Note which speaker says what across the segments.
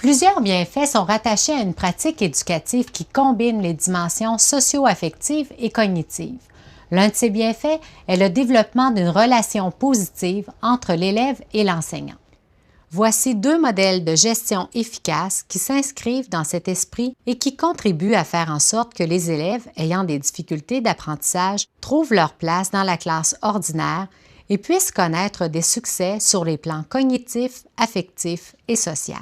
Speaker 1: Plusieurs bienfaits sont rattachés à une pratique éducative qui combine les dimensions socio-affectives et cognitives. L'un de ces bienfaits est le développement d'une relation positive entre l'élève et l'enseignant. Voici 2 modèles de gestion efficaces qui s'inscrivent dans cet esprit et qui contribuent à faire en sorte que les élèves ayant des difficultés d'apprentissage trouvent leur place dans la classe ordinaire et puissent connaître des succès sur les plans cognitifs, affectifs et sociaux.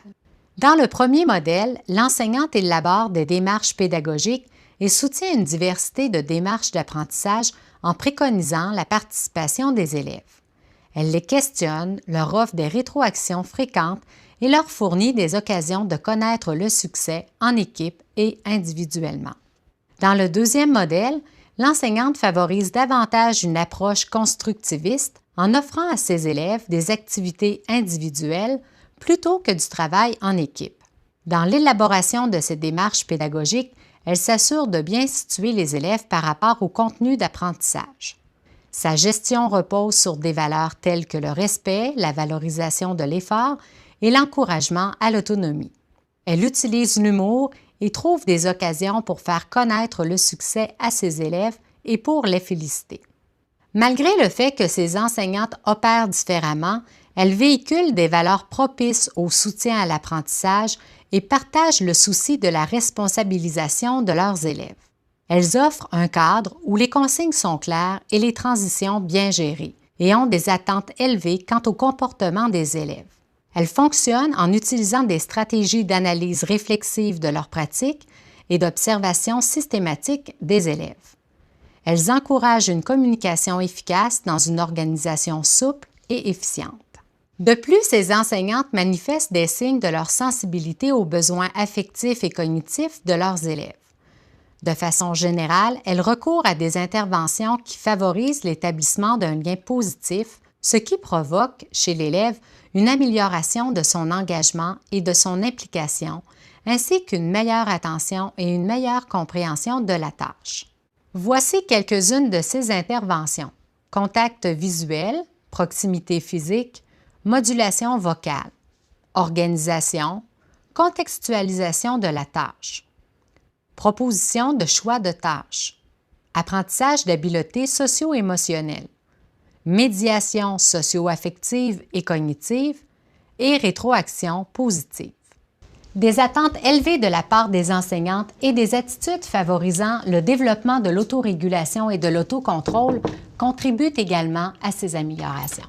Speaker 1: Dans le premier modèle, l'enseignante élabore des démarches pédagogiques et soutient une diversité de démarches d'apprentissage en préconisant la participation des élèves. Elle les questionne, leur offre des rétroactions fréquentes et leur fournit des occasions de connaître le succès en équipe et individuellement. Dans le deuxième modèle, l'enseignante favorise davantage une approche constructiviste en offrant à ses élèves des activités individuelles plutôt que du travail en équipe. Dans l'élaboration de ces démarches pédagogiques, elle s'assure de bien situer les élèves par rapport au contenu d'apprentissage. Sa gestion repose sur des valeurs telles que le respect, la valorisation de l'effort et l'encouragement à l'autonomie. Elle utilise l'humour et trouve des occasions pour faire connaître le succès à ses élèves et pour les féliciter. Malgré le fait que ces enseignantes opèrent différemment, elles véhiculent des valeurs propices au soutien à l'apprentissage et partagent le souci de la responsabilisation de leurs élèves. Elles offrent un cadre où les consignes sont claires et les transitions bien gérées et ont des attentes élevées quant au comportement des élèves. Elles fonctionnent en utilisant des stratégies d'analyse réflexive de leurs pratiques et d'observation systématique des élèves. Elles encouragent une communication efficace dans une organisation souple et efficiente. De plus, ces enseignantes manifestent des signes de leur sensibilité aux besoins affectifs et cognitifs de leurs élèves. De façon générale, elles recourent à des interventions qui favorisent l'établissement d'un lien positif, ce qui provoque chez l'élève une amélioration de son engagement et de son implication, ainsi qu'une meilleure attention et une meilleure compréhension de la tâche. Voici quelques-unes de ces interventions: contact visuel, proximité physique, modulation vocale, organisation, contextualisation de la tâche, proposition de choix de tâches, apprentissage d'habiletés socio-émotionnelles, médiation socio-affective et cognitive et rétroaction positive. Des attentes élevées de la part des enseignantes et des attitudes favorisant le développement de l'autorégulation et de l'autocontrôle contribuent également à ces améliorations.